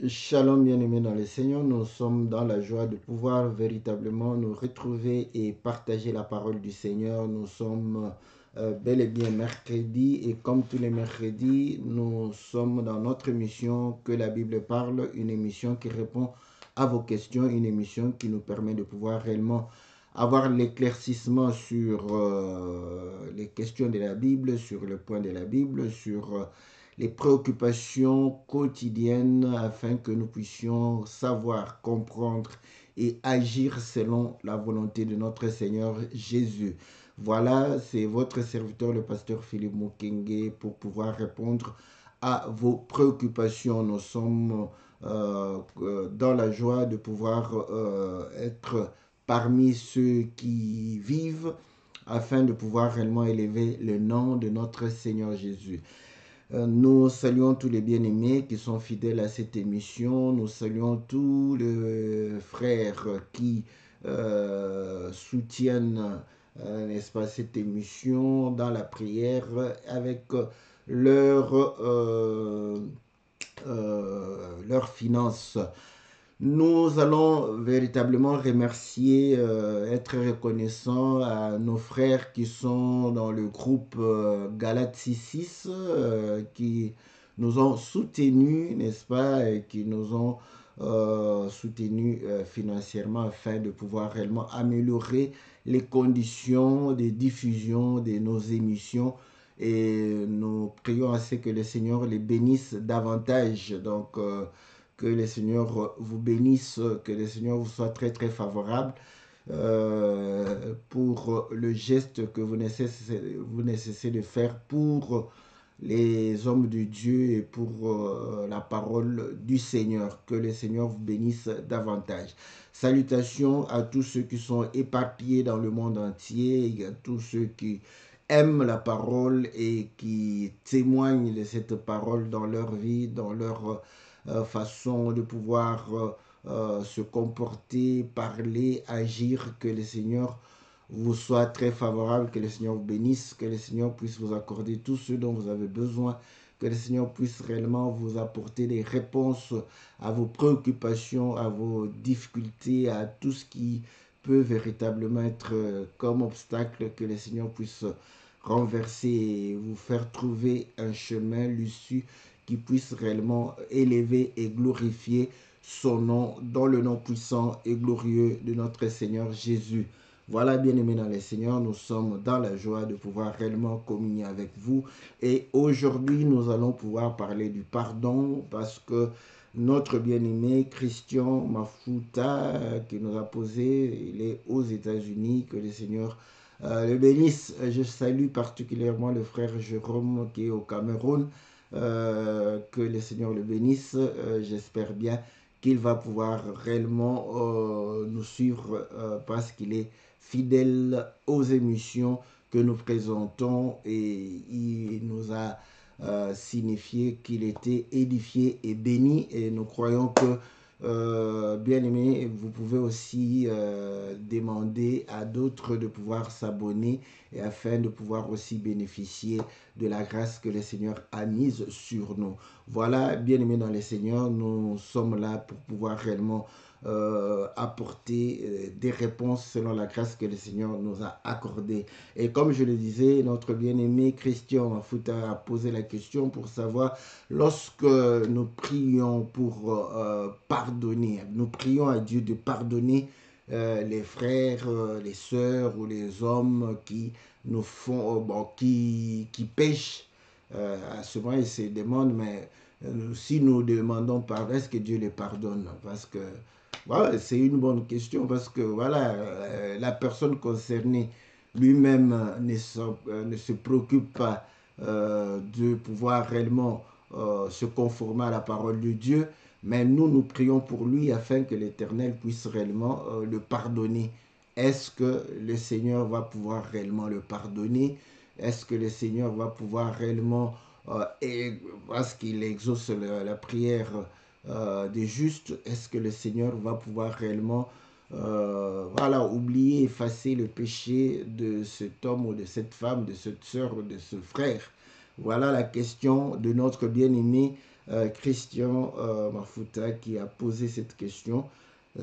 Shalom bien-aimés dans le Seigneur, nous sommes dans la joie de pouvoir véritablement nous retrouver et partager la parole du Seigneur. Nous sommes bel et bien mercredi et comme tous les mercredis, nous sommes dans notre émission Que la Bible parle, une émission qui répond à vos questions, une émission qui nous permet de pouvoir réellement avoir l'éclaircissement sur les questions de la Bible, sur le point de la Bible, sur les préoccupations quotidiennes afin que nous puissions savoir, comprendre et agir selon la volonté de notre Seigneur Jésus. Voilà, c'est votre serviteur, le pasteur Philippe Mukenge, pour pouvoir répondre à vos préoccupations. Nous sommes dans la joie de pouvoir être parmi ceux qui vivent afin de pouvoir réellement élever le nom de notre Seigneur Jésus. Nous saluons tous les bien-aimés qui sont fidèles à cette émission. Nous saluons tous les frères qui soutiennent, n'est-ce pas, cette émission dans la prière avec leurs finances. Nous allons véritablement remercier, être reconnaissants à nos frères qui sont dans le groupe Galates 6.6, qui nous ont soutenus, n'est-ce pas, et qui nous ont soutenus financièrement afin de pouvoir réellement améliorer les conditions de diffusion de nos émissions. Et nous prions à ce que le Seigneur les bénisse davantage. Donc, que le Seigneur vous bénisse, que le Seigneur vous soit très très favorable pour le geste que vous ne cessez de faire pour les hommes de Dieu et pour la parole du Seigneur. Que le Seigneur vous bénisse davantage. Salutations à tous ceux qui sont éparpillés dans le monde entier et à tous ceux qui aiment la parole et qui témoignent de cette parole dans leur vie, dans leur façon de pouvoir se comporter, parler, agir. Que le Seigneur vous soit très favorable, que le Seigneur vous bénisse, que le Seigneur puisse vous accorder tout ce dont vous avez besoin, que le Seigneur puisse réellement vous apporter des réponses à vos préoccupations, à vos difficultés, à tout ce qui peut véritablement être comme obstacle, que le Seigneur puisse renverser et vous faire trouver un chemin, l'issue qui puisse réellement élever et glorifier son nom dans le nom puissant et glorieux de notre Seigneur Jésus. Voilà, bien-aimés dans le Seigneur, nous sommes dans la joie de pouvoir réellement communier avec vous. Et aujourd'hui, nous allons pouvoir parler du pardon parce que notre bien-aimé Christian Mafuta, qui nous a posé, il est aux États-Unis, que le Seigneur le bénisse. Je salue particulièrement le frère Jérôme qui est au Cameroun. Que le Seigneur le bénisse. J'espère bien qu'il va pouvoir réellement nous suivre parce qu'il est fidèle aux émissions que nous présentons et il nous a signifié qu'il était édifié et béni et nous croyons que bien aimé, vous pouvez aussi demander à d'autres de pouvoir s'abonner et afin de pouvoir aussi bénéficier de la grâce que le Seigneur a mise sur nous. Voilà, bien aimé dans le Seigneur, nous sommes là pour pouvoir réellement apporter des réponses selon la grâce que le Seigneur nous a accordée. Et comme je le disais, notre bien-aimé Christian Mafuta a posé la question pour savoir, lorsque nous prions pour pardonner, nous prions à Dieu de pardonner les frères, les sœurs ou les hommes qui nous font, qui pêchent. À ce moment, ils se demandent, mais si nous demandons pardon, est-ce que Dieu les pardonne? Parce que voilà, c'est une bonne question parce que voilà, la personne concernée lui-même ne se préoccupe pas de pouvoir réellement se conformer à la parole de Dieu, mais nous prions pour lui afin que l'Éternel puisse réellement le pardonner. Est-ce que le Seigneur va pouvoir réellement le pardonner? Est-ce que le Seigneur va pouvoir réellement, parce qu'il exauce la prière des justes, est-ce que le Seigneur va pouvoir réellement voilà, oublier, effacer le péché de cet homme ou de cette femme, de cette sœur ou de ce frère? Voilà la question de notre bien-aimé Christian Mafuta qui a posé cette question.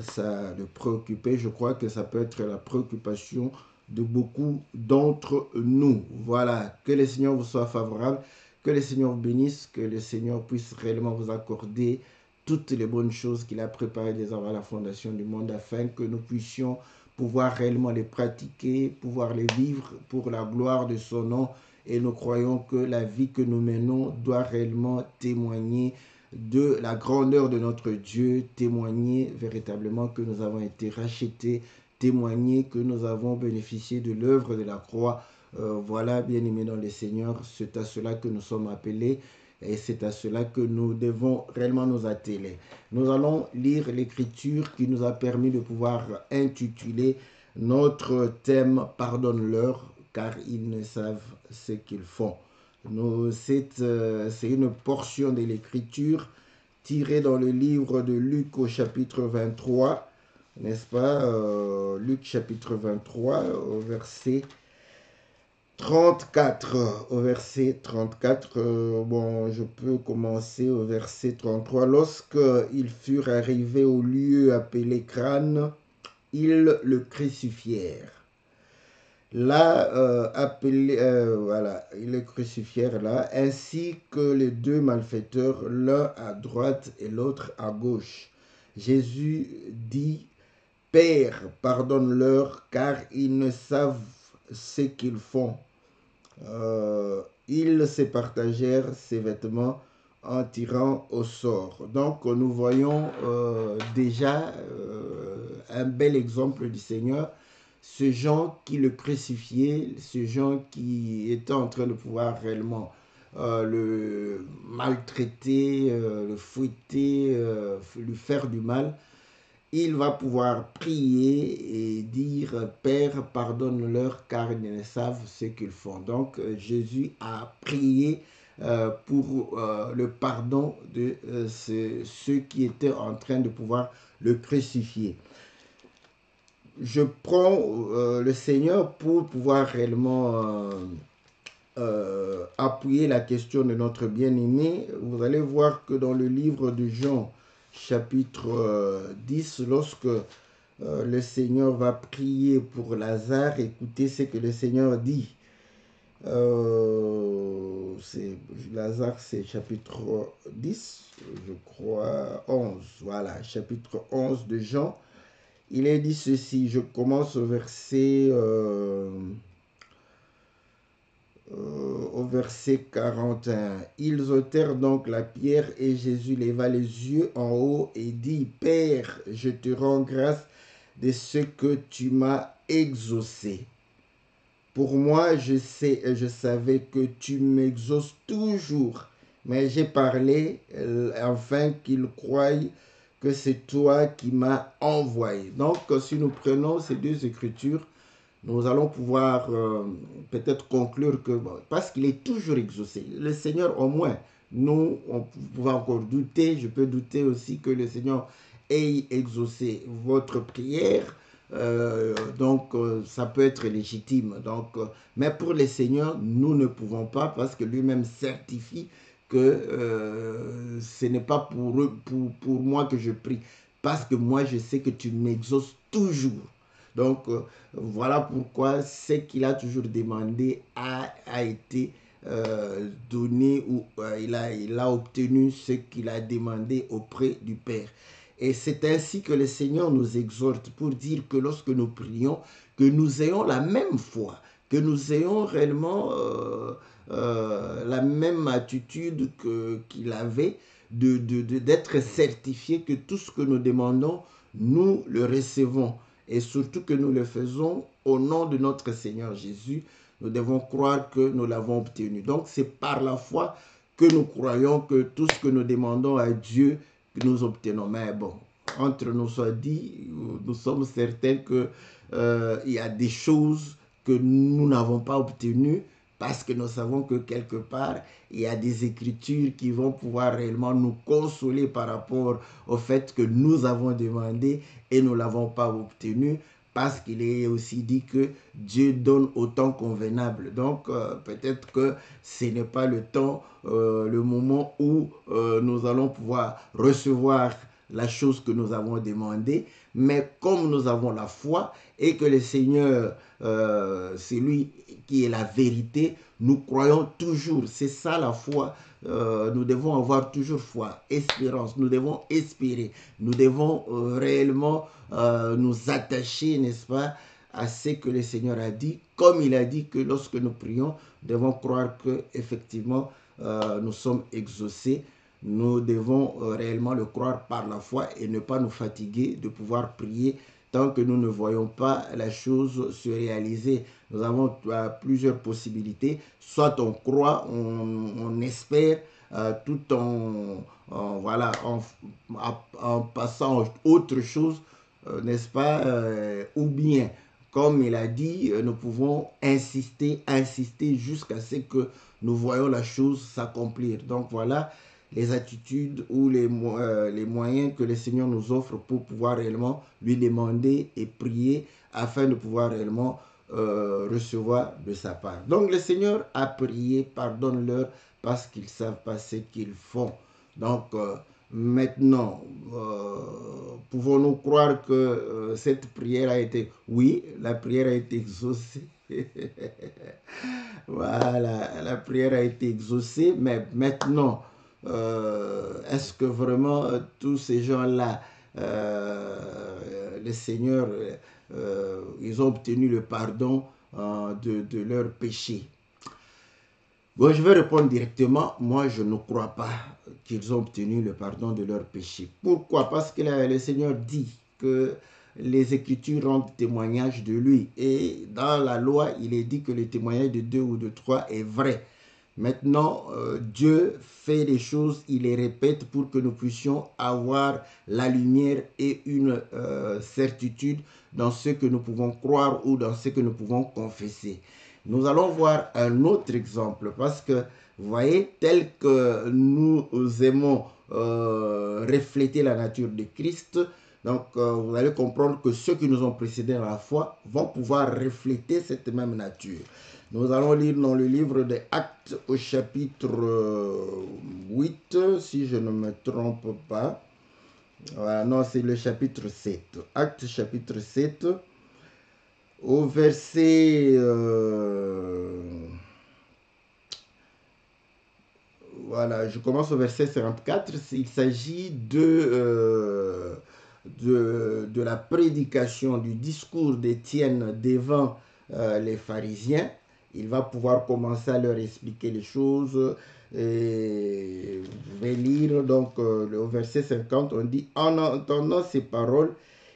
Ça le préoccupait. Je crois que ça peut être la préoccupation de beaucoup d'entre nous. Voilà, que le Seigneur vous soit favorable, que le Seigneur vous bénisse, que le Seigneur puisse réellement vous accorder toutes les bonnes choses qu'il a préparées dès avant la fondation du monde, afin que nous puissions pouvoir réellement les pratiquer, pouvoir les vivre pour la gloire de son nom. Et nous croyons que la vie que nous menons doit réellement témoigner de la grandeur de notre Dieu, témoigner véritablement que nous avons été rachetés, témoigner que nous avons bénéficié de l'œuvre de la croix. Voilà, bien-aimés dans le Seigneur, c'est à cela que nous sommes appelés et c'est à cela que nous devons réellement nous atteler. Nous allons lire l'écriture qui nous a permis de pouvoir intituler notre thème « Pardonne-leur, car ils ne savent ce qu'ils font ». C'est une portion de l'écriture tirée dans le livre de Luc au chapitre 23, n'est-ce pas? Luc chapitre 23 au verset 34. Au verset 34, bon, je peux commencer au verset 33. Lorsqu'ils furent arrivés au lieu appelé Crâne, ils le crucifièrent. Là, voilà, ils le crucifièrent là, ainsi que les deux malfaiteurs, l'un à droite et l'autre à gauche. Jésus dit, « Père, pardonne-leur, car ils ne savent ce qu'ils font. » Ils se partagèrent ses vêtements en tirant au sort. Donc, nous voyons déjà un bel exemple du Seigneur. Ces gens qui le crucifiaient, ces gens qui étaient en train de pouvoir réellement le maltraiter, le fouetter, lui faire du mal, il va pouvoir prier et dire « Père, pardonne-leur car ils ne savent ce qu'ils font ». Donc Jésus a prié pour le pardon de ceux qui étaient en train de pouvoir le crucifier. Je prends le Seigneur pour pouvoir réellement appuyer la question de notre bien-aimé. Vous allez voir que dans le livre de Jean, chapitre 10, lorsque le Seigneur va prier pour Lazare, écoutez ce que le Seigneur dit. Lazare, c'est chapitre 10, je crois, 11. Voilà, chapitre 11 de Jean. Il est dit ceci, je commence au verset 41. Ils ôtèrent donc la pierre et Jésus leva les yeux en haut et dit, « Père, je te rends grâce de ce que tu m'as exaucé. Pour moi, je savais que tu m'exauces toujours, mais j'ai parlé afin qu'ils croient que c'est toi qui m'as envoyé. » Donc, si nous prenons ces deux écritures, nous allons pouvoir peut-être conclure que, bon, parce qu'il est toujours exaucé, le Seigneur au moins, nous, on peut encore douter, je peux douter aussi que le Seigneur ait exaucé votre prière, donc ça peut être légitime. Donc, mais pour le Seigneur, nous ne pouvons pas parce que lui-même certifie que ce n'est pas pour moi que je prie, parce que moi je sais que tu m'exauces toujours. Donc voilà pourquoi ce qu'il a toujours demandé a été donné, ou il a obtenu ce qu'il a demandé auprès du Père. Et c'est ainsi que le Seigneur nous exhorte pour dire que lorsque nous prions, que nous ayons la même foi, que nous ayons réellement la même attitude qu'il avait, d'être certifié que tout ce que nous demandons, nous le recevons. Et surtout que nous le faisons au nom de notre Seigneur Jésus, nous devons croire que nous l'avons obtenu. Donc c'est par la foi que nous croyons que tout ce que nous demandons à Dieu, que nous obtenons. Mais bon, entre nous soit dit, nous sommes certains qu'il y a des choses que nous n'avons pas obtenues parce que nous savons que quelque part, il y a des écritures qui vont pouvoir réellement nous consoler par rapport au fait que nous avons demandé et nous ne l'avons pas obtenu. parce qu'il est aussi dit que Dieu donne au temps convenable. Donc, peut-être que ce n'est pas le temps, le moment où nous allons pouvoir recevoir la chose que nous avons demandée, mais comme nous avons la foi et que le Seigneur, c'est lui qui est la vérité, nous croyons toujours. C'est ça la foi. Nous devons avoir toujours foi, espérance. Nous devons espérer. Nous devons réellement nous attacher, n'est-ce pas, à ce que le Seigneur a dit. Comme il a dit que lorsque nous prions, nous devons croire que effectivement nous sommes exaucés. Nous devons réellement le croire par la foi et ne pas nous fatiguer de pouvoir prier tant que nous ne voyons pas la chose se réaliser. Nous avons plusieurs possibilités. Soit on croit, on espère, tout voilà, en passant à autre chose, n'est-ce pas, ou bien, comme il a dit, nous pouvons insister jusqu'à ce que nous voyons la chose s'accomplir. Donc voilà les attitudes ou les moyens que le Seigneur nous offre pour pouvoir réellement lui demander et prier afin de pouvoir réellement recevoir de sa part. Donc le Seigneur a prié, pardonne-leur parce qu'ils ne savent pas ce qu'ils font. Donc maintenant, pouvons-nous croire que cette prière a été, oui, la prière a été exaucée. Voilà, la prière a été exaucée, mais maintenant, est-ce que vraiment tous ces gens-là, le Seigneur, ils ont obtenu le pardon de leurs péchés? Bon, je vais répondre directement. Moi, je ne crois pas qu'ils ont obtenu le pardon de leurs péchés. Pourquoi? Parce que le Seigneur dit que les Écritures rendent témoignage de lui. Et dans la loi, il est dit que le témoignage de 2 ou de 3 est vrai. Maintenant, Dieu fait des choses, il les répète pour que nous puissions avoir la lumière et une certitude dans ce que nous pouvons croire ou dans ce que nous pouvons confesser. Nous allons voir un autre exemple parce que, vous voyez, tel que nous aimons refléter la nature de Christ, donc vous allez comprendre que ceux qui nous ont précédés dans la foi vont pouvoir refléter cette même nature. Nous allons lire dans le livre des Actes au chapitre 8, si je ne me trompe pas. Voilà, non, c'est le chapitre 7. Actes chapitre 7. Au verset, voilà, je commence au verset 54. Il s'agit de la prédication, du discours d'Étienne devant les pharisiens. Il va pouvoir commencer à leur expliquer les choses. Et je vais lire donc au verset 50, on dit: en entendant ces paroles,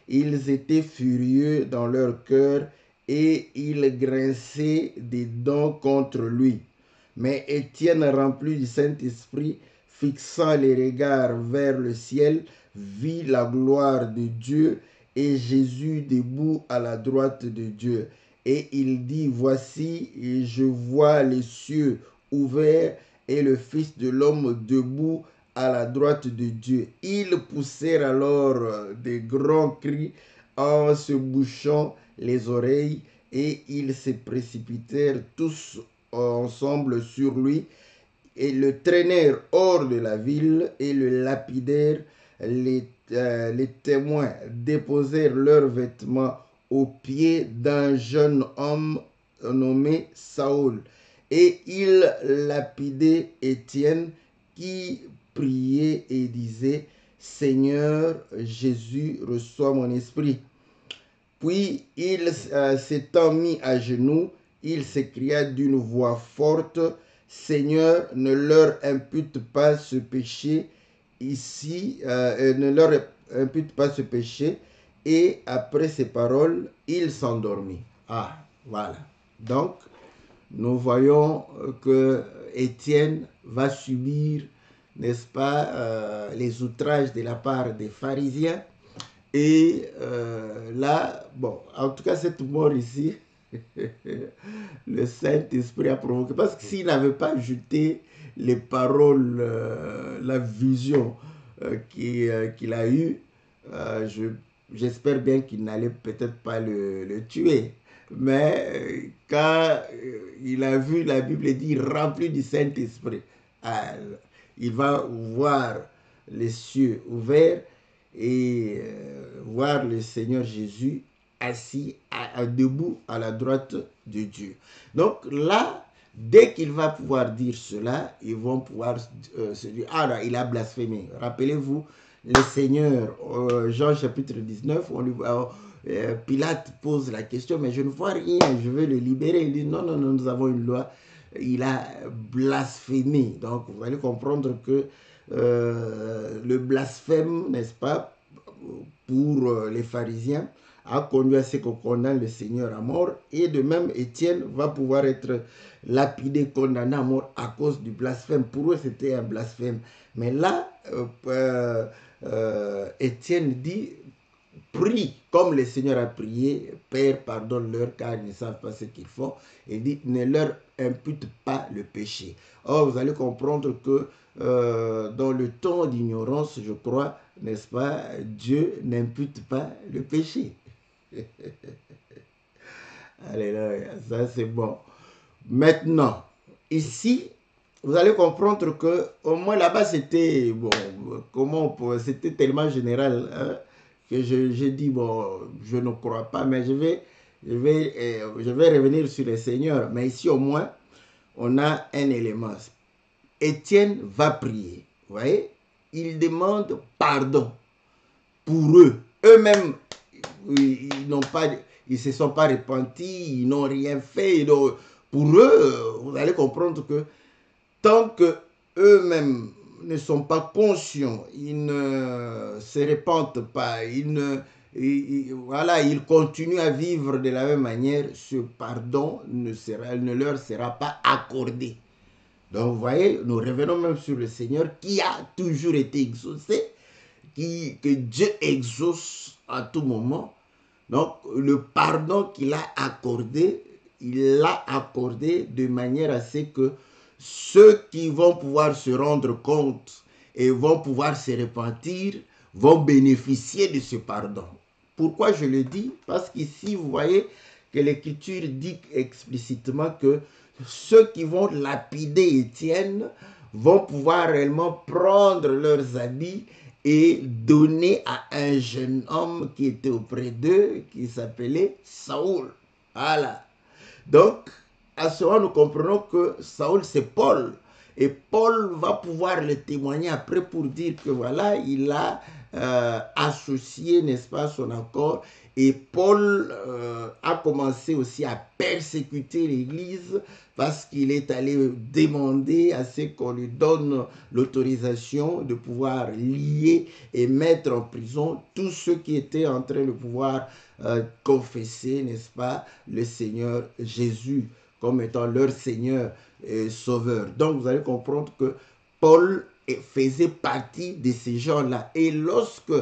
ils étaient furieux dans leur cœur et ils grinçaient des dents contre lui. Mais Étienne, rempli du Saint-Esprit, fixant les regards vers le ciel, vit la gloire de Dieu et Jésus debout à la droite de Dieu. Et il dit: voici, je vois les cieux ouverts et le Fils de l'homme debout à la droite de Dieu. Ils poussèrent alors de grands cris en se bouchant les oreilles et ils se précipitèrent tous ensemble sur lui et le traînèrent hors de la ville et le lapidèrent. Les témoins déposèrent leurs vêtements aux pieds d'un jeune homme nommé Saül. Et ils lapidaient Étienne qui priait et disait: Seigneur Jésus, reçois mon esprit. Puis il s'étant mis à genoux, il s'écria d'une voix forte: Seigneur, ne leur impute pas ce péché ici, ne leur impute pas ce péché. Et après ces paroles, il s'endormit. Ah, voilà. Donc, nous voyons que Étienne va subir, n'est-ce pas, les outrages de la part des pharisiens. Et là, bon, en tout cas, cette mort ici, le Saint-Esprit a provoqué. Parce que s'il n'avait pas jeté les paroles, la vision qu'il a eue, je j'espère bien qu'il n'allait peut-être pas le tuer. Mais quand il a vu, la Bible dit, rempli du Saint-Esprit, il va voir les cieux ouverts et voir le Seigneur Jésus assis, debout à la droite de Dieu. Donc là, dès qu'il va pouvoir dire cela, ils vont pouvoir se dire, ah là, il a blasphémé. Rappelez-vous, le Seigneur, Jean chapitre 19, Pilate pose la question, mais je ne vois rien, je veux le libérer. Il dit, non, non, non, nous avons une loi. Il a blasphémé. Donc, vous allez comprendre que le blasphème, n'est-ce pas, pour les pharisiens, a conduit à ce qu'on condamne le Seigneur à mort. Et de même, Étienne va pouvoir être lapidé, condamné à mort à cause du blasphème. Pour eux, c'était un blasphème. Mais là, Étienne dit, prie comme le Seigneur a prié, Père, pardonne-leur car ils ne savent pas ce qu'ils font. Il dit, ne leur impute pas le péché. Or, vous allez comprendre que dans le temps d'ignorance, je crois, n'est-ce pas, Dieu n'impute pas le péché. Alléluia, ça c'est bon. Maintenant, ici, vous allez comprendre que au moins là-bas c'était bon, c'était tellement général hein, que j'ai dit bon, je ne crois pas, mais je vais revenir sur le Seigneur. Mais ici au moins, on a un élément. Étienne va prier, vous voyez, il demande pardon pour eux. Eux-mêmes, ils n'ont pas, ils se sont pas repentis, ils n'ont rien fait. Donc, pour eux, vous allez comprendre que tant que eux-mêmes ne sont pas conscients, ils ne se repentent pas, voilà, ils continuent à vivre de la même manière, ce pardon ne leur sera pas accordé. Donc, vous voyez, nous revenons même sur le Seigneur qui a toujours été exaucé, que Dieu exauce à tout moment. Donc, le pardon qu'il a accordé, il l'a accordé de manière à ce que ceux qui vont pouvoir se rendre compte et vont pouvoir se repentir vont bénéficier de ce pardon. Pourquoi je le dis? Parce qu'ici, vous voyez que l'Écriture dit explicitement que ceux qui vont lapider Étienne vont pouvoir réellement prendre leurs habits et donner à un jeune homme qui était auprès d'eux, qui s'appelait Saoul. Voilà. Donc, à ce moment, nous comprenons que Saoul, c'est Paul. Et Paul va pouvoir le témoigner après pour dire que voilà, il a associé, n'est-ce pas, son accord. Et Paul a commencé aussi à persécuter l'Église parce qu'il est allé demander à ce qu'on lui donne l'autorisation de pouvoir lier et mettre en prison tous ceux qui étaient en train de pouvoir confesser, n'est-ce pas, le Seigneur Jésus comme étant leur Seigneur et Sauveur. Donc vous allez comprendre que Paul faisait partie de ces gens-là. Et lorsque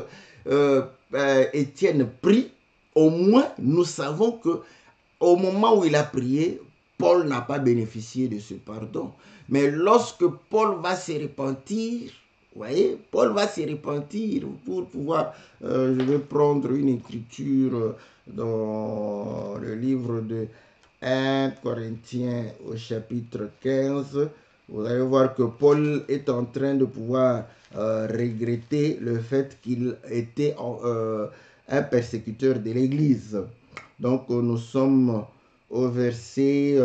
Étienne prie, au moins nous savons que au moment où il a prié, Paul n'a pas bénéficié de ce pardon. Mais lorsque Paul va se repentir, vous voyez, Paul va se repentir pour pouvoir, je vais prendre une écriture dans le livre de 1 Corinthiens au chapitre 15. Vous allez voir que Paul est en train de pouvoir regretter le fait qu'il était un persécuteur de l'Église. Donc nous sommes au verset,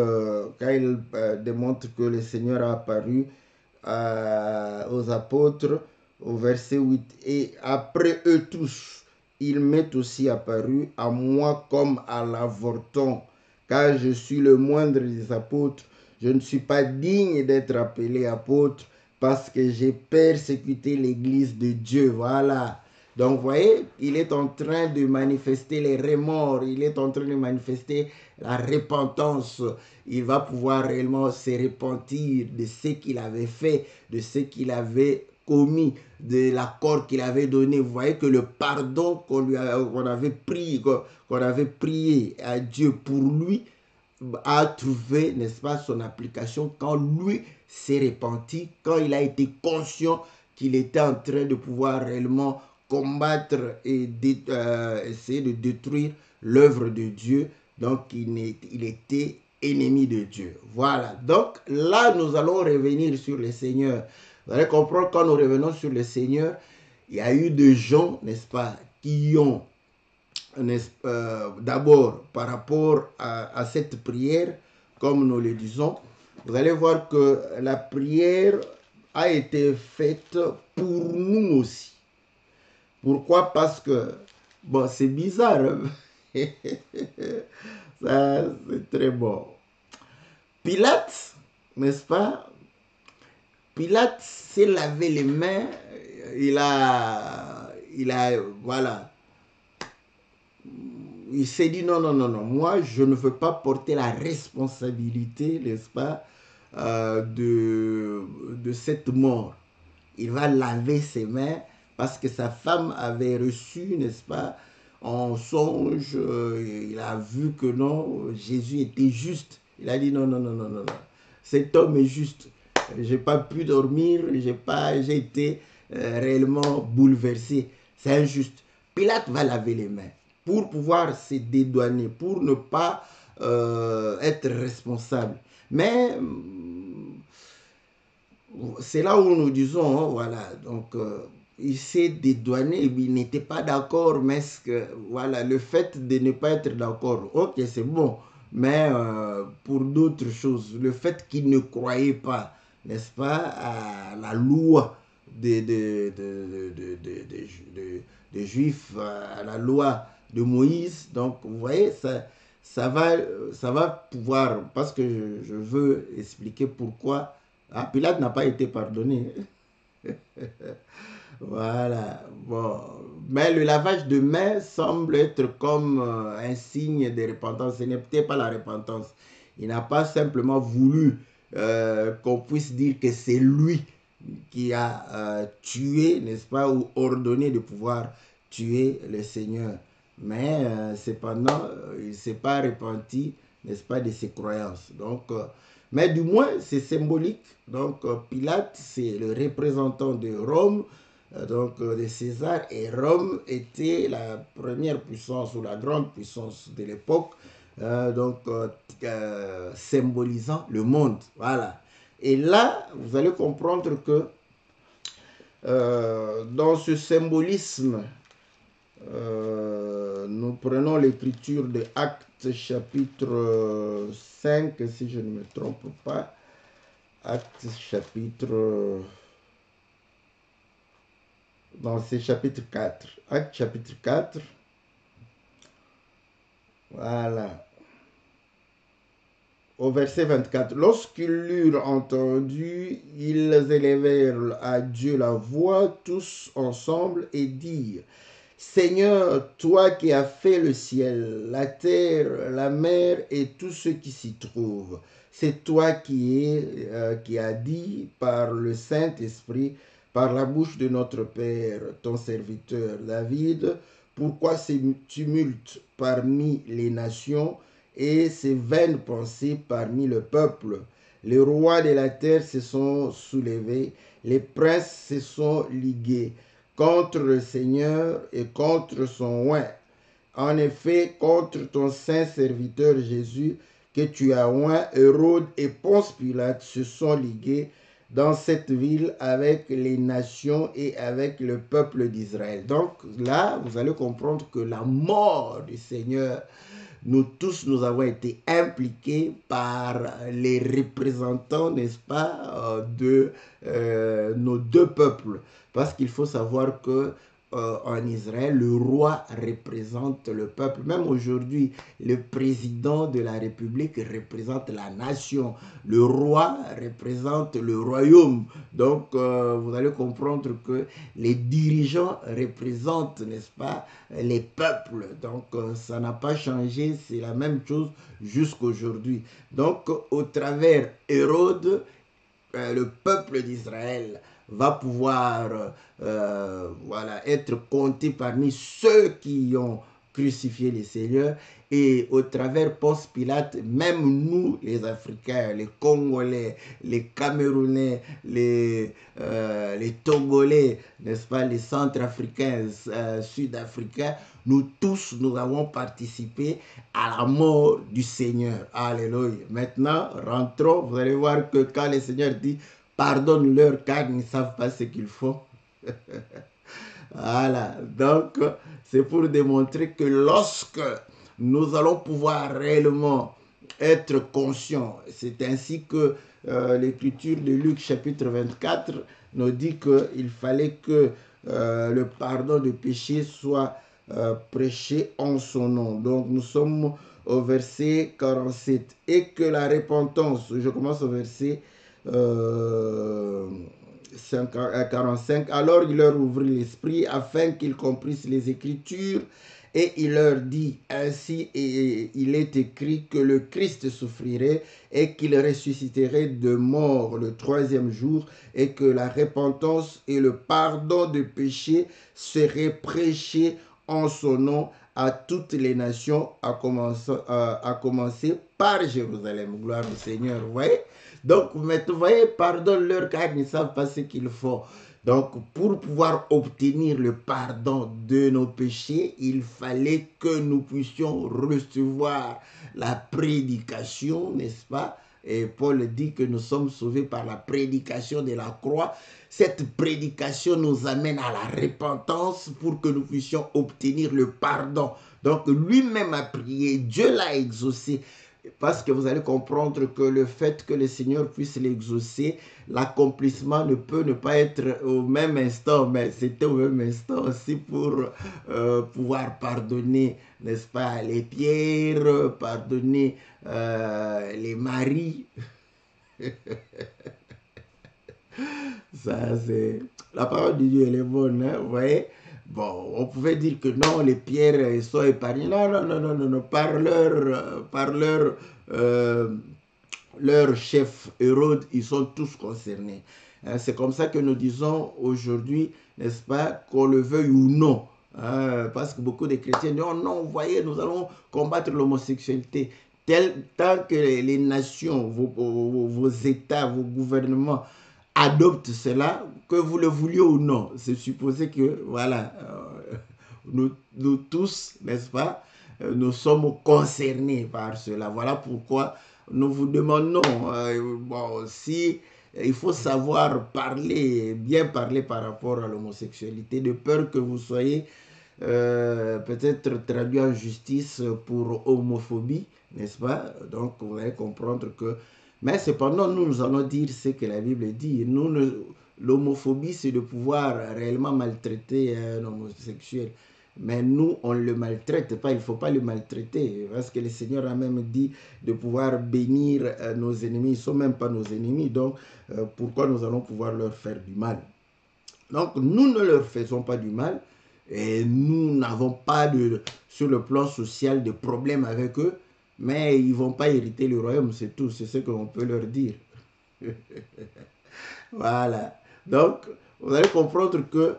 quand il démontre que le Seigneur a apparu aux apôtres, au verset 8, et après eux tous, il m'est aussi apparu à moi comme à l'avorton, car je suis le moindre des apôtres. Je ne suis pas digne d'être appelé apôtre parce que j'ai persécuté l'église de Dieu. Voilà. Donc, vous voyez, il est en train de manifester les remords, il est en train de manifester la repentance. Il va pouvoir réellement se repentir de ce qu'il avait fait, de ce qu'il avait commis, de l'accord qu'il avait donné. Vous voyez que le pardon qu'on avait prié à Dieu pour lui a trouvé, n'est-ce pas, son application quand lui s'est repenti, quand il a été conscient qu'il était en train de pouvoir réellement combattre et essayer de détruire l'œuvre de Dieu. Donc, il était ennemi de Dieu. Voilà. Donc, là, nous allons revenir sur le Seigneur. Vous allez comprendre, quand nous revenons sur le Seigneur, il y a eu des gens, n'est-ce pas, qui ont, d'abord, par rapport à cette prière, comme nous le disons, vous allez voir que la prière a été faite pour nous aussi. Pourquoi? Parce que, bon, c'est bizarre, hein? Ça, c'est très bon. Pilate, n'est-ce pas? Pilate s'est lavé les mains, voilà, il s'est dit non, non, non, non, moi je ne veux pas porter la responsabilité, n'est-ce pas, de cette mort. Il va laver ses mains parce que sa femme avait reçu, n'est-ce pas, en songe, il a vu que non, Jésus était juste. Il a dit non, non, non, non, non, non. Cet homme est juste. J'ai pas pu dormir, j'ai été réellement bouleversé. C'est injuste. Pilate va laver les mains pour pouvoir se dédouaner, pour ne pas être responsable. Mais c'est là où nous disons, hein, voilà, donc il s'est dédouané, il n'était pas d'accord, mais voilà, le fait de ne pas être d'accord, ok, c'est bon, mais pour d'autres choses, le fait qu'il ne croyait pas, n'est-ce pas, à la loi des Juifs, à la loi de Moïse, donc vous voyez, ça va pouvoir, parce que je veux expliquer pourquoi. Ah, Pilate n'a pas été pardonné. Voilà. Bon. Mais le lavage de mains semble être comme un signe de repentance. Ce n'est peut-être pas la repentance. Il n'a pas simplement voulu qu'on puisse dire que c'est lui qui a tué, n'est-ce pas, ou ordonné de pouvoir tuer le Seigneur. Mais cependant, il ne s'est pas repenti, n'est-ce pas, de ses croyances. Donc, mais du moins, c'est symbolique. Donc, Pilate, c'est le représentant de Rome, donc de César, et Rome était la première puissance ou la grande puissance de l'époque, symbolisant le monde. Voilà. Et là, vous allez comprendre que dans ce symbolisme, nous prenons l'écriture de Actes chapitre 5, si je ne me trompe pas. Actes chapitre... Non, c'est chapitre 4. Actes chapitre 4. Voilà. Au verset 24. Lorsqu'ils l'eurent entendu, ils élevèrent à Dieu la voix tous ensemble et dirent: Seigneur, toi qui as fait le ciel, la terre, la mer et tout ce qui s'y trouve, c'est toi qui as dit par le Saint-Esprit, par la bouche de notre Père, ton serviteur David, pourquoi ces tumultes parmi les nations et ces vaines pensées parmi le peuple? Les rois de la terre se sont soulevés, les princes se sont ligués contre le Seigneur et contre son oint. En effet, contre ton saint serviteur Jésus, que tu as oint, Hérode et Ponce Pilate se sont ligués dans cette ville avec les nations et avec le peuple d'Israël. Donc là, vous allez comprendre que la mort du Seigneur, nous tous, nous avons été impliqués par les représentants, n'est-ce pas, de nos deux peuples. Parce qu'il faut savoir que en Israël, le roi représente le peuple. Même aujourd'hui, le président de la République représente la nation. Le roi représente le royaume. Donc, vous allez comprendre que les dirigeants représentent, n'est-ce pas, les peuples. Donc, ça n'a pas changé. C'est la même chose jusqu'aujourd'hui. Donc, au travers Hérode, le peuple d'Israël va pouvoir voilà, être compté parmi ceux qui ont crucifier les seigneurs. Et au travers Ponce Pilate, même nous, les Africains, les Congolais, les Camerounais, les Togolais, n'est-ce pas, les Centrafricains, Sud-Africains, nous tous, nous avons participé à la mort du Seigneur. Alléluia. Maintenant, rentrons, vous allez voir que quand le Seigneur dit « Pardonne-leur car ils ne savent pas ce qu'ils font », voilà, donc c'est pour démontrer que lorsque nous allons pouvoir réellement être conscients, c'est ainsi que l'écriture de Luc chapitre 24 nous dit qu'il fallait que le pardon de péché soit prêché en son nom. Donc nous sommes au verset 47. Et que la repentance, je commence au verset 45, alors il leur ouvrit l'esprit afin qu'ils comprissent les Écritures et il leur dit ainsi, et il est écrit que le Christ souffrirait et qu'il ressusciterait de mort le troisième jour et que la repentance et le pardon de péché seraient prêchés en son nom à toutes les nations, à commencer par Jérusalem. Gloire au Seigneur, vous voyez. Donc, vous voyez, pardonne-leur car ils ne savent pas ce qu'ils font. Donc, pour pouvoir obtenir le pardon de nos péchés, il fallait que nous puissions recevoir la prédication, n'est-ce pas? Et Paul dit que nous sommes sauvés par la prédication de la croix. Cette prédication nous amène à la repentance pour que nous puissions obtenir le pardon. Donc, lui-même a prié, Dieu l'a exaucé. Parce que vous allez comprendre que le fait que le Seigneur puisse l'exaucer, l'accomplissement ne peut ne pas être au même instant, mais c'était au même instant aussi pour pouvoir pardonner, n'est-ce pas, les pierres, pardonner les maris. Ça, c'est... La parole de Dieu, elle est bonne, hein, vous voyez. Bon, on pouvait dire que non, les pierres sont épargnées. Non, non, non, non, non, non. Leur chef Hérode, ils sont tous concernés. Hein, c'est comme ça que nous disons aujourd'hui, n'est-ce pas, qu'on le veuille ou non. Hein, parce que beaucoup de chrétiens disent, oh non, vous voyez, nous allons combattre l'homosexualité. Tant que les nations, vos États, vos gouvernements adoptent cela, que vous le vouliez ou non, c'est supposé que, voilà, nous tous, n'est-ce pas, nous sommes concernés par cela. Voilà pourquoi nous vous demandons, bon, si il faut savoir parler, bien parler par rapport à l'homosexualité, de peur que vous soyez peut-être traduit en justice pour homophobie, n'est-ce pas? Donc, vous allez comprendre que... Mais cependant, nous allons dire ce que la Bible dit. L'homophobie, c'est de pouvoir réellement maltraiter un homosexuel. Mais nous, on ne le maltraite pas, il ne faut pas le maltraiter. Parce que le Seigneur a même dit de pouvoir bénir nos ennemis. Ils ne sont même pas nos ennemis, donc pourquoi nous allons pouvoir leur faire du mal? Donc, nous ne leur faisons pas du mal. Et nous n'avons pas, sur le plan social, de problème avec eux. Mais ils ne vont pas hériter le royaume, c'est tout. C'est ce qu'on peut leur dire. Voilà. Donc, vous allez comprendre que,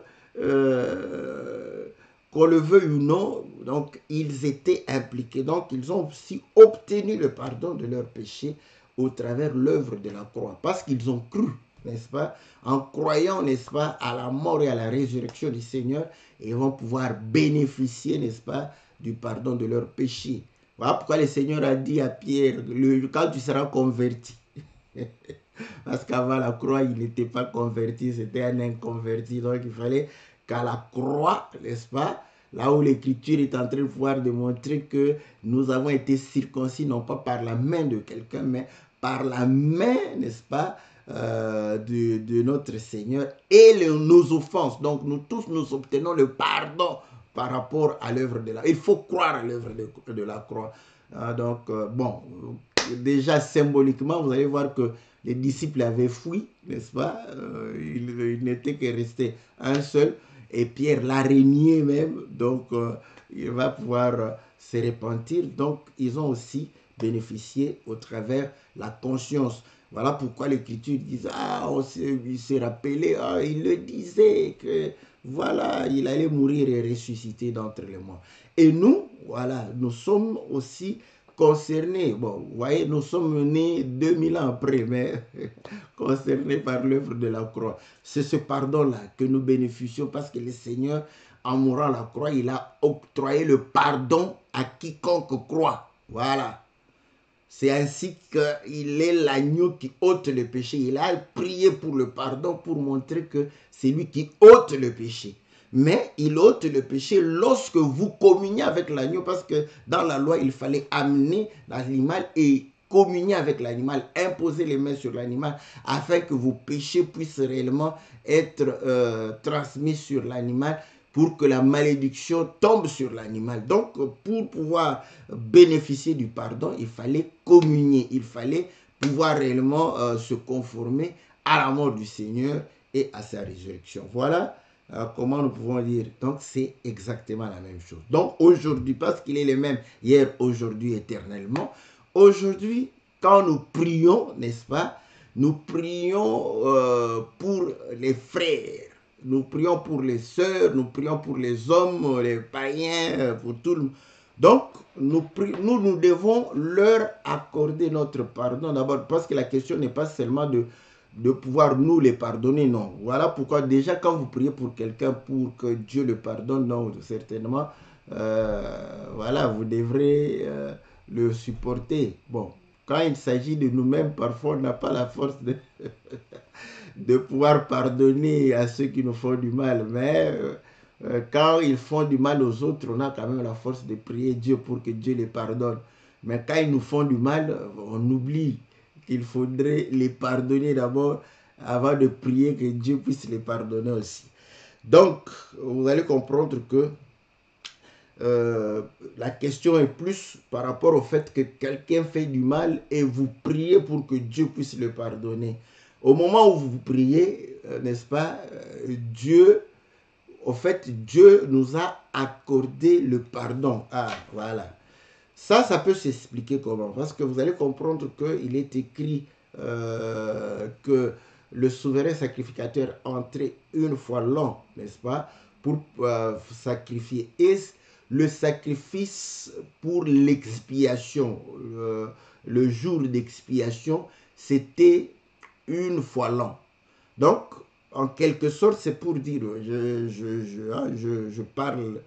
qu'on le veuille ou non, donc, ils étaient impliqués. Donc, ils ont aussi obtenu le pardon de leurs péchés au travers l'œuvre de la croix. Parce qu'ils ont cru, n'est-ce pas? En croyant, n'est-ce pas, à la mort et à la résurrection du Seigneur, ils vont pouvoir bénéficier, n'est-ce pas, du pardon de leurs péchés. Voilà pourquoi le Seigneur a dit à Pierre, quand tu seras converti, parce qu'avant la croix, il n'était pas converti, c'était un inconverti. Donc il fallait qu'à la croix, n'est-ce pas, là où l'Écriture est en train de pouvoir démontrer que nous avons été circoncis, non pas par la main de quelqu'un, mais par la main, n'est-ce pas, de notre Seigneur et nos offenses. Donc nous tous, nous obtenons le pardon par rapport à l'œuvre de la... Il faut croire à l'œuvre de la croix. Donc, bon, déjà symboliquement, vous allez voir que les disciples avaient fui, n'est-ce pas? Il n'était que resté un seul. Et Pierre l'a renié même. Donc, il va pouvoir se repentir. Donc, ils ont aussi bénéficié au travers la conscience. Voilà pourquoi l'Écriture dit, ah, il s'est rappelé, ah, il le disait, que voilà, il allait mourir et ressusciter d'entre les morts. Et nous, voilà, nous sommes aussi concernés. Bon, vous voyez, nous sommes nés 2000 ans après, mais concernés par l'œuvre de la croix. C'est ce pardon-là que nous bénéficions parce que le Seigneur, en mourant à la croix, il a octroyé le pardon à quiconque croit. Voilà. C'est ainsi qu'il est l'agneau qui ôte le péché. Il a prié pour le pardon pour montrer que c'est lui qui ôte le péché. Mais il ôte le péché lorsque vous communiez avec l'agneau, parce que dans la loi, il fallait amener l'animal et communier avec l'animal, imposer les mains sur l'animal, afin que vos péchés puissent réellement être transmis sur l'animal, pour que la malédiction tombe sur l'animal. Donc, pour pouvoir bénéficier du pardon, il fallait communier, il fallait pouvoir réellement se conformer à la mort du Seigneur et à sa résurrection. Voilà comment nous pouvons dire. Donc, c'est exactement la même chose. Donc, aujourd'hui, parce qu'il est le même hier, aujourd'hui, éternellement, aujourd'hui, quand nous prions, n'est-ce pas, nous prions pour les frères. Nous prions pour les sœurs, nous prions pour les hommes, les païens, pour tout le monde. Donc, nous devons leur accorder notre pardon d'abord, parce que la question n'est pas seulement de pouvoir nous les pardonner, non. Voilà pourquoi déjà quand vous priez pour quelqu'un pour que Dieu le pardonne, non, certainement, voilà, vous devrez le supporter. Bon, quand il s'agit de nous-mêmes, parfois on n'a pas la force de pouvoir pardonner à ceux qui nous font du mal, mais quand ils font du mal aux autres, on a quand même la force de prier Dieu pour que Dieu les pardonne. Mais quand ils nous font du mal, on oublie qu'il faudrait les pardonner d'abord avant de prier que Dieu puisse les pardonner aussi. Donc, vous allez comprendre que la question est plus par rapport au fait que quelqu'un fait du mal et vous priez pour que Dieu puisse le pardonner. Au moment où vous priez, n'est-ce pas, Dieu nous a accordé le pardon. Ah, voilà. Ça peut s'expliquer comment? Parce que vous allez comprendre qu'il est écrit que le souverain sacrificateur entrait une fois l'an, n'est-ce pas, pour sacrifier. Et le sacrifice pour l'expiation, le jour d'expiation, c'était une fois l'an. Donc, en quelque sorte, c'est pour dire, je parle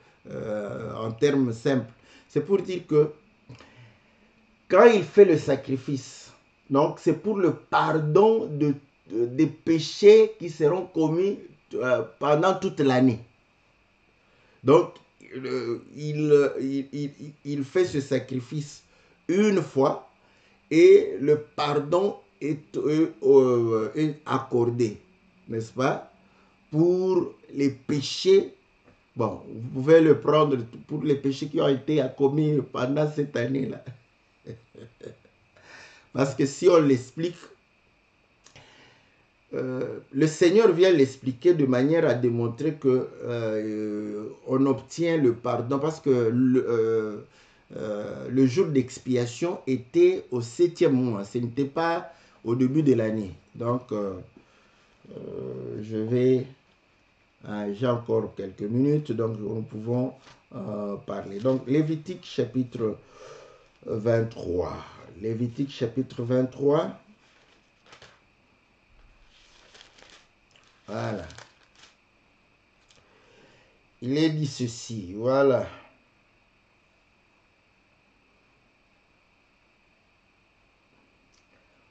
en termes simples, c'est pour dire que quand il fait le sacrifice, donc c'est pour le pardon des péchés qui seront commis pendant toute l'année. Donc, il fait ce sacrifice une fois et le pardon est accordé, n'est-ce pas, pour les péchés. Bon, vous pouvez le prendre pour les péchés qui ont été commis pendant cette année-là. Parce que si on l'explique, le Seigneur vient l'expliquer de manière à démontrer que on obtient le pardon, parce que le jour d'expiation était au 7e mois, ce n'était pas au début de l'année. Donc, j'ai encore quelques minutes, donc nous pouvons parler. Donc, Lévitique chapitre 23. Lévitique chapitre 23. Voilà. Il est dit ceci, voilà.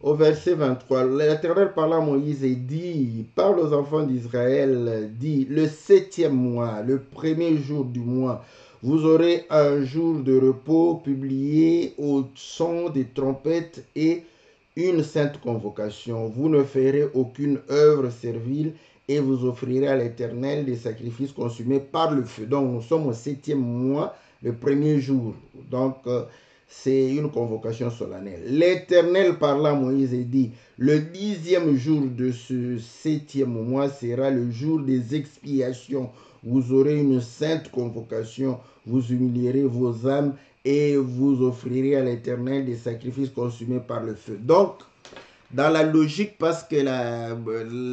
Au verset 23, l'Éternel parla à Moïse et dit, parle aux enfants d'Israël, dit, le 7e mois, le premier jour du mois, vous aurez un jour de repos publié au son des trompettes et une sainte convocation. Vous ne ferez aucune œuvre servile et vous offrirez à l'Éternel des sacrifices consumés par le feu. Donc, nous sommes au 7e mois, le premier jour. Donc, c'est une convocation solennelle. L'Éternel parla à Moïse et dit, le 10e jour de ce 7e mois sera le jour des expiations. Vous aurez une sainte convocation, vous humilierez vos âmes et vous offrirez à l'Éternel des sacrifices consumés par le feu. Donc, dans la logique, parce que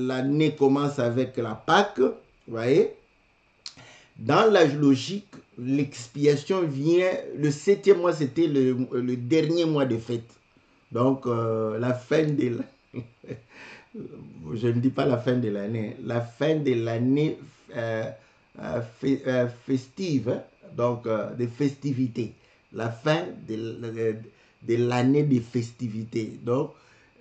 l'année commence avec la Pâque, vous voyez, Dans la logique, l'expiation vient, le 7e mois, c'était le dernier mois de fête. Donc, la fin de je ne dis pas la fin de l'année, la fin de l'année festive, hein, donc des festivités, la fin de l'année des festivités. Donc,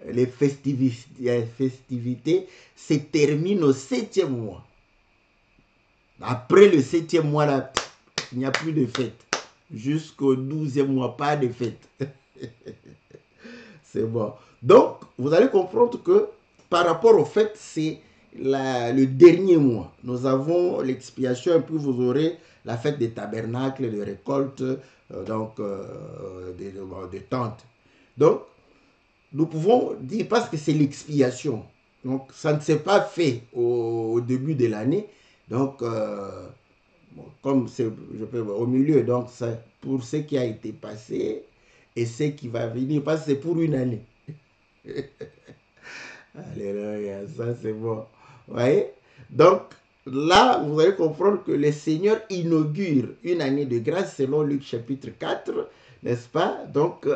les festivités se terminent au 7e mois. Après le 7e mois, là, il n'y a plus de fête. Jusqu'au 12e mois, pas de fête. C'est bon. Donc, vous allez comprendre que par rapport au fait, c'est le dernier mois. Nous avons l'expiation et puis vous aurez la fête des tabernacles, de récolte, des tentes. Donc, nous pouvons dire, parce que c'est l'expiation, donc ça ne s'est pas fait au début de l'année, donc comme c'est au milieu, donc c'est pour ce qui a été passé et ce qui va venir, parce que c'est pour une année. Alléluia, ça c'est bon. Vous voyez? Donc là, vous allez comprendre que le Seigneur inaugure une année de grâce selon Luc chapitre 4, n'est-ce pas? Donc,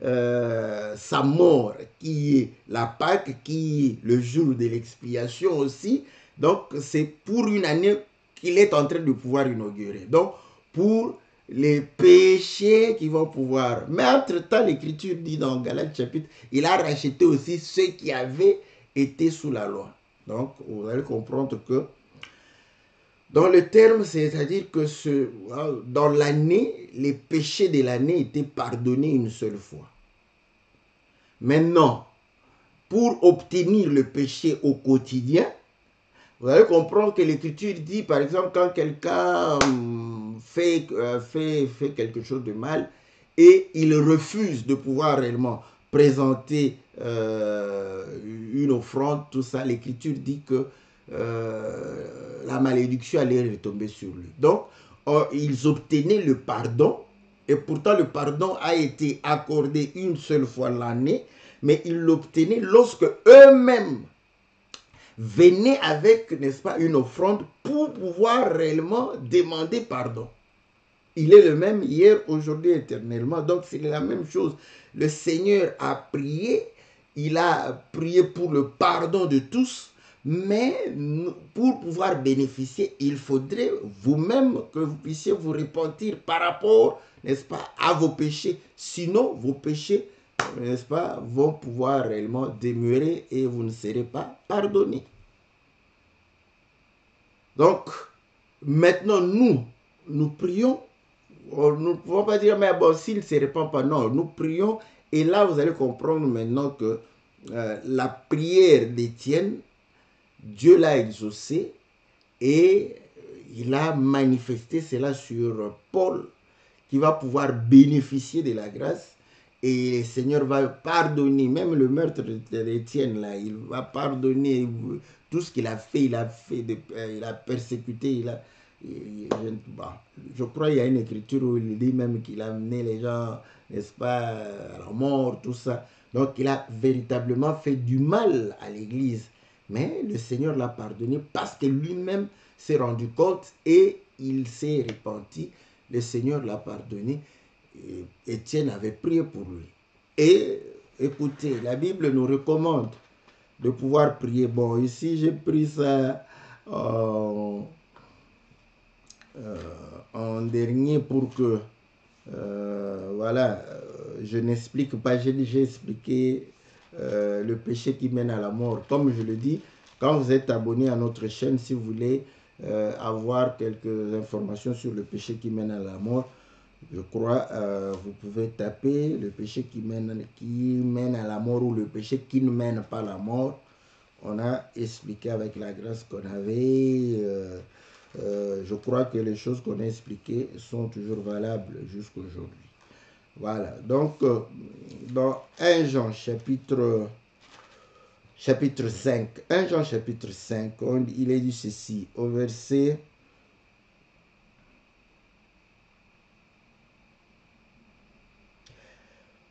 sa mort qui est la Pâque, qui est le jour de l'expiation aussi. Donc, c'est pour une année qu'il est en train de pouvoir inaugurer. Donc, pour les péchés qui vont pouvoir... Mais entre-temps, l'Écriture dit dans Galates chapitre, il a racheté aussi ceux qui avaient été sous la loi. Donc, vous allez comprendre que dans le terme, c'est-à-dire que dans l'année, les péchés de l'année étaient pardonnés une seule fois. Maintenant, pour obtenir le péché au quotidien, vous allez comprendre que l'Écriture dit, par exemple, quand quelqu'un fait quelque chose de mal et il refuse de pouvoir réellement présenter une offrande, tout ça, l'Écriture dit que la malédiction allait retomber sur lui. Donc, ils obtenaient le pardon, et pourtant le pardon a été accordé une seule fois l'année, mais ils l'obtenaient lorsque eux-mêmes venaient avec, n'est-ce pas, une offrande pour pouvoir réellement demander pardon. Il est le même hier, aujourd'hui, éternellement. Donc, c'est la même chose. Le Seigneur a prié, il a prié pour le pardon de tous, mais pour pouvoir bénéficier, il faudrait vous-même que vous puissiez vous repentir par rapport, n'est-ce pas, à vos péchés. Sinon, vos péchés, n'est-ce pas, vont pouvoir réellement demeurer et vous ne serez pas pardonnés. Donc, maintenant, nous prions. Nous ne pouvons pas dire, mais bon, s'il ne se répand pas, non, nous prions. Et là, vous allez comprendre maintenant que la prière d'Étienne, Dieu l'a exaucée et il a manifesté cela sur Paul, qui va pouvoir bénéficier de la grâce. Et le Seigneur va pardonner, même le meurtre d'Étienne, là, il va pardonner tout ce qu'il a fait. Il a persécuté, je crois qu'il y a une écriture où il dit même qu'il a amené les gens, n'est-ce pas, à la mort, tout ça. Donc il a véritablement fait du mal à l'Église. Mais le Seigneur l'a pardonné parce que lui-même s'est rendu compte et il s'est repenti. Le Seigneur l'a pardonné. Et Étienne avait prié pour lui. Et écoutez, la Bible nous recommande de pouvoir prier. Bon, ici j'ai pris ça en dernier pour que, voilà, je n'explique pas, j'ai déjà expliqué le péché qui mène à la mort. Comme je le dis, quand vous êtes abonné à notre chaîne, si vous voulez avoir quelques informations sur le péché qui mène à la mort, je crois, vous pouvez taper le péché qui mène à la mort ou le péché qui ne mène pas à la mort. On a expliqué avec la grâce qu'on avait. Je crois que les choses qu'on a expliquées sont toujours valables jusqu'aujourd'hui. Voilà. Donc, dans 1 Jean chapitre 5, 1 Jean chapitre 5, il est dit ceci, au verset...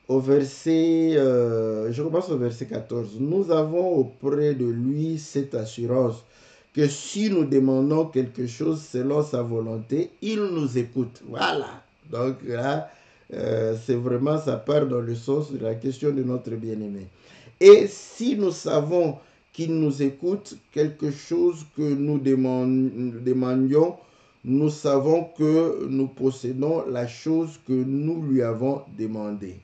je commence au verset 14. Nous avons auprès de lui cette assurance que si nous demandons quelque chose selon sa volonté, il nous écoute. Voilà. Donc là, c'est vraiment, ça part dans le sens de la question de notre bien-aimé. Et si nous savons qu'il nous écoute, quelque chose que nous demandions, nous savons que nous possédons la chose que nous lui avons demandé.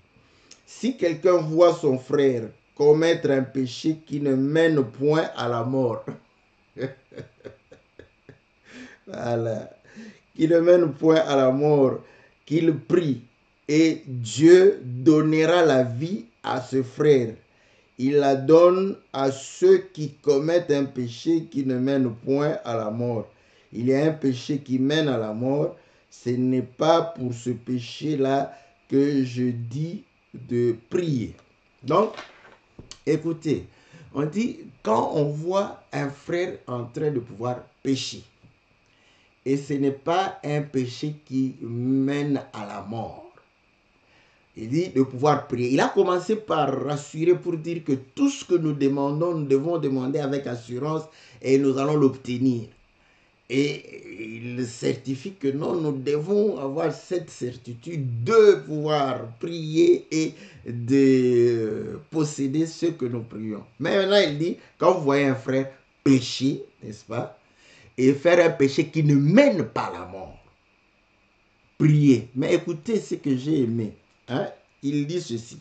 Si quelqu'un voit son frère commettre un péché qui ne mène point à la mort, voilà, qui ne mène point à la mort, qu'il prie, et Dieu donnera la vie à ce frère. Il la donne à ceux qui commettent un péché qui ne mène point à la mort. Il y a un péché qui mène à la mort. Ce n'est pas pour ce péché-là que je dis de prier. Donc, écoutez, on dit, quand on voit un frère en train de pouvoir pécher, et ce n'est pas un péché qui mène à la mort, il dit de pouvoir prier. Il a commencé par rassurer pour dire que tout ce que nous demandons, nous devons demander avec assurance et nous allons l'obtenir. Et il certifie que non, nous devons avoir cette certitude de pouvoir prier et de posséder ce que nous prions. Mais maintenant, il dit, quand vous voyez un frère pécher, n'est-ce pas, et faire un péché qui ne mène pas à la mort, priez. Mais écoutez ce que j'ai aimé. Hein? Il dit ceci.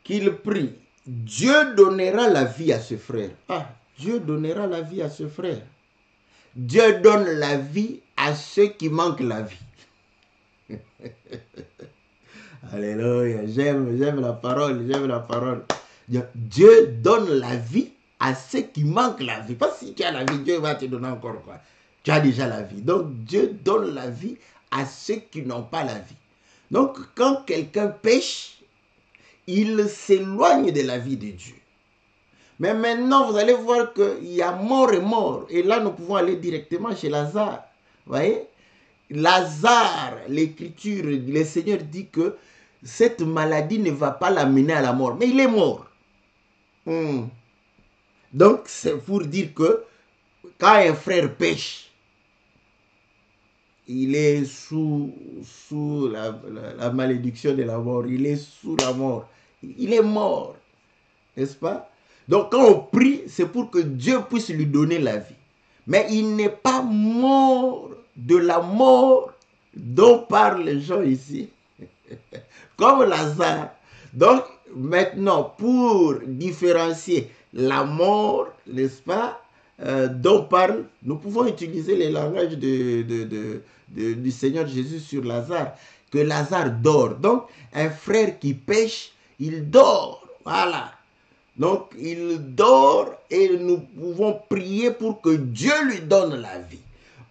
Qu'il prie. Dieu donnera la vie à ce frère. Ah, Dieu donnera la vie à ce frère. Dieu donne la vie à ceux qui manquent la vie. Alléluia. J'aime la parole, j'aime la parole. Dieu donne la vie à ceux qui manquent la vie. Parce que si tu as la vie, Dieu va te donner encore quoi. Tu as déjà la vie. Donc Dieu donne la vie à ceux qui n'ont pas la vie. Donc quand quelqu'un pêche, il s'éloigne de la vie de Dieu. Mais maintenant, vous allez voir qu'il y a mort et mort. Et là, nous pouvons aller directement chez Lazare. Vous voyez? Lazare, l'Écriture, le Seigneur dit que cette maladie ne va pas l'amener à la mort. Mais il est mort. Donc, c'est pour dire que quand un frère pêche, il est sous la malédiction de la mort. Il est sous la mort. Il est mort. N'est-ce pas? Donc, quand on prie, c'est pour que Dieu puisse lui donner la vie. Mais il n'est pas mort de la mort dont parlent les gens ici. Comme Lazare. Donc, maintenant, pour différencier la mort, n'est-ce pas, dont parle, nous pouvons utiliser les langages du Seigneur Jésus sur Lazare, que Lazare dort. Donc, un frère qui pêche, il dort. Voilà. Donc, il dort et nous pouvons prier pour que Dieu lui donne la vie.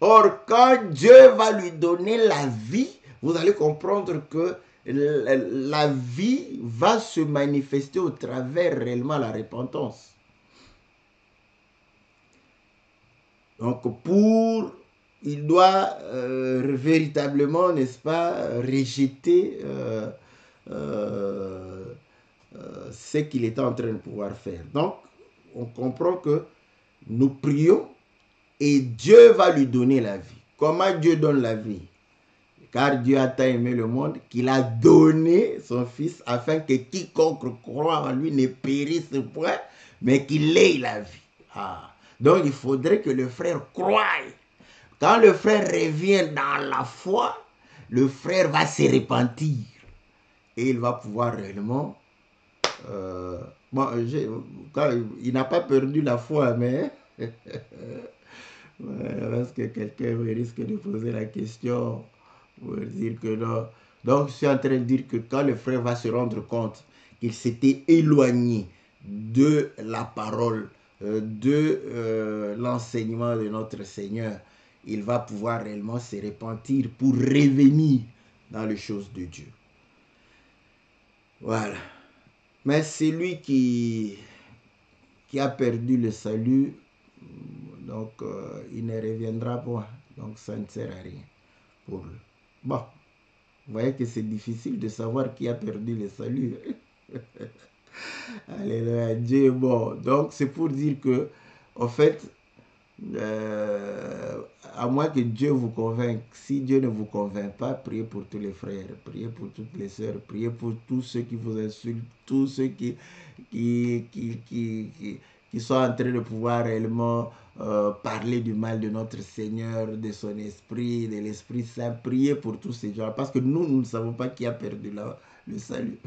Or, quand Dieu va lui donner la vie, vous allez comprendre que la vie va se manifester au travers réellement la repentance. Donc, il doit véritablement, n'est-ce pas, rejeter ce qu'il est en train de pouvoir faire. Donc, on comprend que nous prions et Dieu va lui donner la vie. Comment Dieu donne la vie? Car Dieu a tant aimé le monde qu'il a donné son Fils afin que quiconque croit en lui ne périsse point, mais qu'il ait la vie. Ah. Donc, il faudrait que le frère croie. Quand le frère revient dans la foi, le frère va se repentir et il va pouvoir réellement... il n'a pas perdu la foi, mais parce que quelqu'un risque de poser la question pour dire que non. Donc, je suis en train de dire que quand le frère va se rendre compte qu'il s'était éloigné de la parole, de l'enseignement de notre Seigneur, il va pouvoir réellement se repentir pour revenir dans les choses de Dieu. Voilà. Mais celui qui a perdu le salut, donc il ne reviendra pas. Donc ça ne sert à rien pour lui. Bon, vous voyez que c'est difficile de savoir qui a perdu le salut. Alléluia, Dieu est bon. Donc, c'est pour dire que, en fait, euh, à moins que Dieu vous convainque, si Dieu ne vous convainc pas, priez pour tous les frères, priez pour toutes les sœurs, priez pour tous ceux qui vous insultent, tous ceux qui, qui, qui, qui, qui sont en train de pouvoir réellement parler du mal de notre Seigneur, de son esprit, de l'Esprit Saint. Priez pour tous ces gens, parce que nous ne savons pas qui a perdu le salut.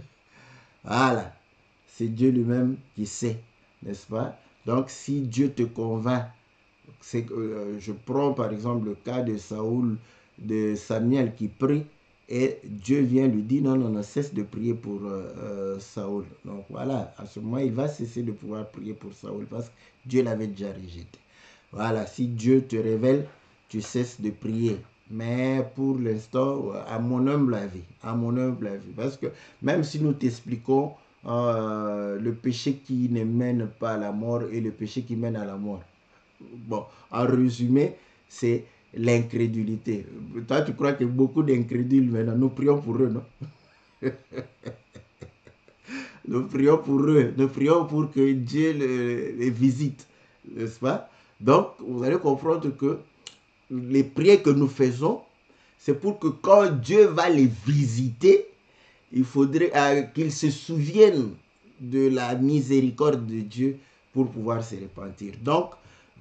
Voilà, c'est Dieu lui-même qui sait, n'est-ce pas? Donc, si Dieu te convainc, je prends par exemple le cas de Saoul, de Samuel qui prie, et Dieu vient lui dire, non, non, non, cesse de prier pour Saoul. Donc voilà, à ce moment, il va cesser de pouvoir prier pour Saoul, parce que Dieu l'avait déjà rejeté. Voilà, si Dieu te révèle, tu cesses de prier. Mais pour l'instant, à mon humble avis, parce que même si nous t'expliquons le péché qui ne mène pas à la mort et le péché qui mène à la mort. Bon, en résumé, c'est l'incrédulité. Toi, tu crois que beaucoup d'incrédules maintenant, nous prions pour eux, non? Nous prions pour eux, nous prions pour que Dieu les visite, n'est-ce pas? Donc, vous allez comprendre que les prières que nous faisons, c'est pour que quand Dieu va les visiter, il faudrait qu'ils se souviennent de la miséricorde de Dieu pour pouvoir se repentir. Donc,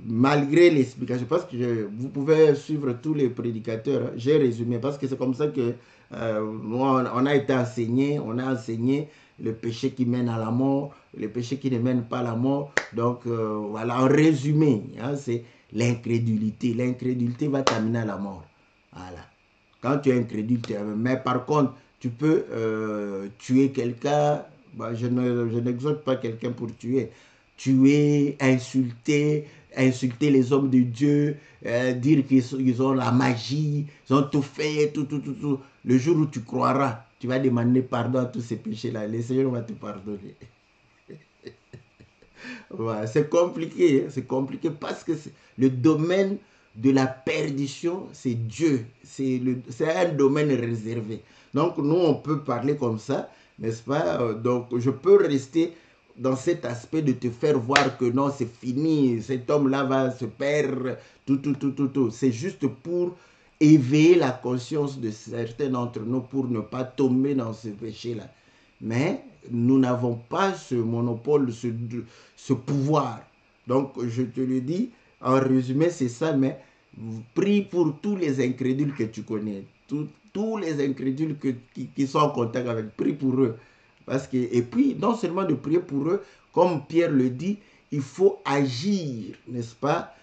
malgré l'explication, parce que vous pouvez suivre tous les prédicateurs, hein, j'ai résumé, parce que c'est comme ça que on a été enseigné, on a enseigné le péché qui mène à la mort, le péché qui ne mène pas à la mort. Donc, voilà, en résumé, hein, c'est l'incrédulité. L'incrédulité va t'amener à la mort. Voilà. Quand tu es incrédule, mais par contre, tu peux tuer quelqu'un. Bah, je n'exhorte pas quelqu'un pour tuer. Tuer, insulter les hommes de Dieu, dire qu'ils ont la magie, ils ont tout fait, tout. Le jour où tu croiras, tu vas demander pardon à tous ces péchés-là. Le Seigneur va te pardonner. Ouais, c'est compliqué parce que le domaine de la perdition, c'est Dieu. C'est un domaine réservé. Donc, nous, on peut parler comme ça, n'est-ce pas? Donc, je peux rester dans cet aspect de te faire voir que non, c'est fini, cet homme-là va se perdre, tout. C'est juste pour éveiller la conscience de certains d'entre nous pour ne pas tomber dans ce péché-là. Mais nous n'avons pas ce monopole, ce pouvoir. Donc, je te le dis, en résumé, c'est ça, mais prie pour tous les incrédules que tu connais, tous les incrédules qui sont en contact avec, prie pour eux. Parce que, et puis, non seulement de prier pour eux, comme Pierre le dit, il faut agir, n'est-ce pas,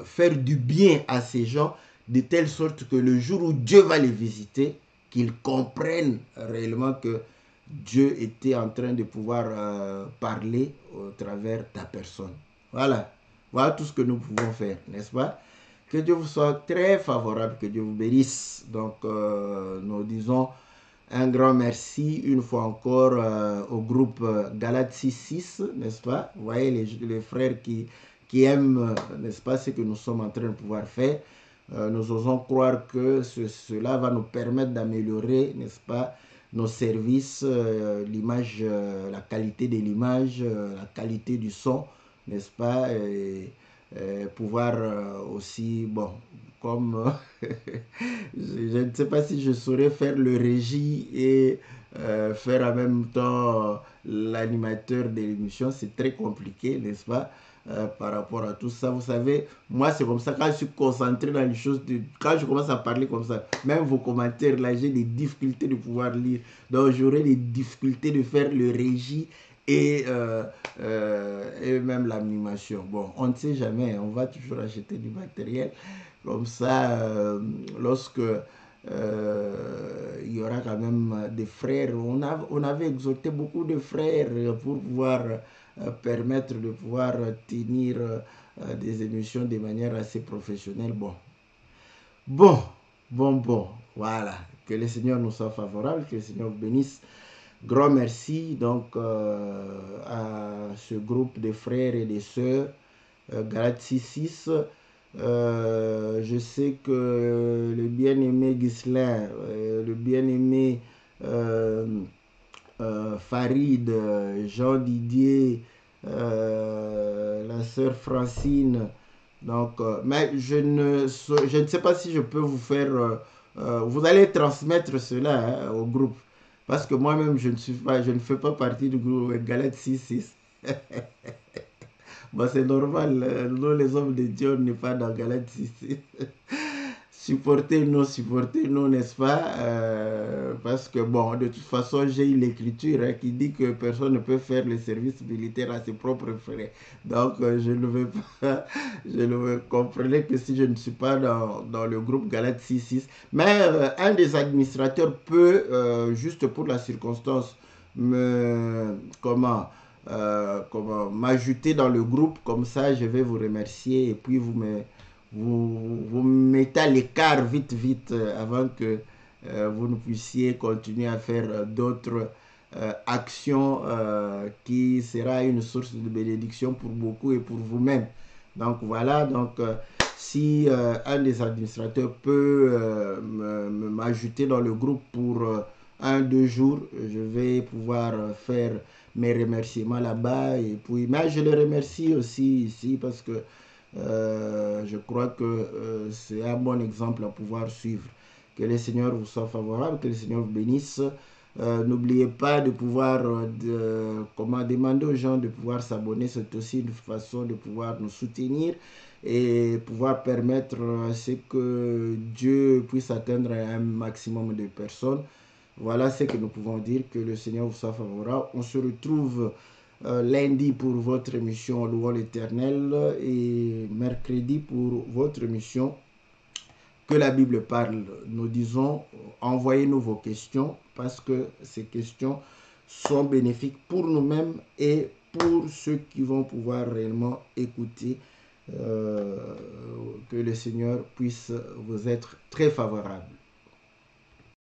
faire du bien à ces gens, de telle sorte que le jour où Dieu va les visiter, qu'ils comprennent réellement que Dieu était en train de pouvoir parler au travers ta personne. Voilà. Voilà tout ce que nous pouvons faire, n'est-ce pas? Que Dieu vous soit très favorable, que Dieu vous bénisse. Donc, nous disons un grand merci une fois encore au groupe Galates 6, n'est-ce pas? Vous voyez les frères qui aiment, n'est-ce pas, ce que nous sommes en train de pouvoir faire. Nous osons croire que cela va nous permettre d'améliorer, n'est-ce pas, nos services, l'image, la qualité de l'image, la qualité du son, n'est-ce pas, et pouvoir aussi, bon, comme je ne sais pas si je saurais faire le régie et faire en même temps l'animateur de l'émission, c'est très compliqué, n'est-ce pas? Par rapport à tout ça. Vous savez, moi, c'est comme ça, quand je suis concentré dans les choses, quand je commence à parler comme ça, même vos commentaires, là, j'ai des difficultés de pouvoir lire. Donc, j'aurai des difficultés de faire le régie et même l'animation. Bon, on ne sait jamais, on va toujours acheter du matériel. Comme ça, lorsque il y aura quand même des frères, on avait exhorté beaucoup de frères pour pouvoir permettre de pouvoir tenir des émissions de manière assez professionnelle. Bon, voilà. Que le Seigneur nous soit favorable, que le Seigneur vous bénisse. Grand merci donc à ce groupe de frères et de sœurs, Galates 6. Je sais que le bien-aimé Ghislain, le bien-aimé Farid, Jean Didier, la sœur Francine. Donc, mais je ne sais pas si je peux vous faire... vous allez transmettre cela, hein, au groupe. Parce que moi-même, je ne fais pas partie du groupe Galate 6-6. Bon, c'est normal, nous les hommes de Dieu, on n'est pas dans Galate 6-6. Supportez-nous, n'est-ce pas? Parce que, bon, de toute façon, j'ai eu l'écriture, hein, qui dit que personne ne peut faire le service militaire à ses propres frais. Donc, je ne veux pas, je ne veux comprenez que si je ne suis pas dans le groupe Galate 6-6, mais un des administrateurs peut, juste pour la circonstance, comment m'ajouter dans le groupe, comme ça, je vais vous remercier et puis vous mettez à l'écart vite avant que vous ne puissiez continuer à faire d'autres actions qui sera une source de bénédiction pour beaucoup et pour vous-même. Donc voilà, donc si un des administrateurs peut m'ajouter dans le groupe pour 1-2 jours, je vais pouvoir faire mes remerciements là-bas. Et puis, mais je les remercie aussi ici parce que je crois que c'est un bon exemple à pouvoir suivre. Que le Seigneur vous soit favorable, que le Seigneur vous bénisse. N'oubliez pas de pouvoir comment demander aux gens de pouvoir s'abonner. C'est aussi une façon de pouvoir nous soutenir et pouvoir permettre à ce que Dieu puisse atteindre un maximum de personnes. Voilà ce que nous pouvons dire. Que le Seigneur vous soit favorable. On se retrouve lundi pour votre émission Louons l'Éternel et mercredi pour votre émission Que la Bible parle. Nous disons, envoyez-nous vos questions parce que ces questions sont bénéfiques pour nous-mêmes et pour ceux qui vont pouvoir réellement écouter. Que le Seigneur puisse vous être très favorable.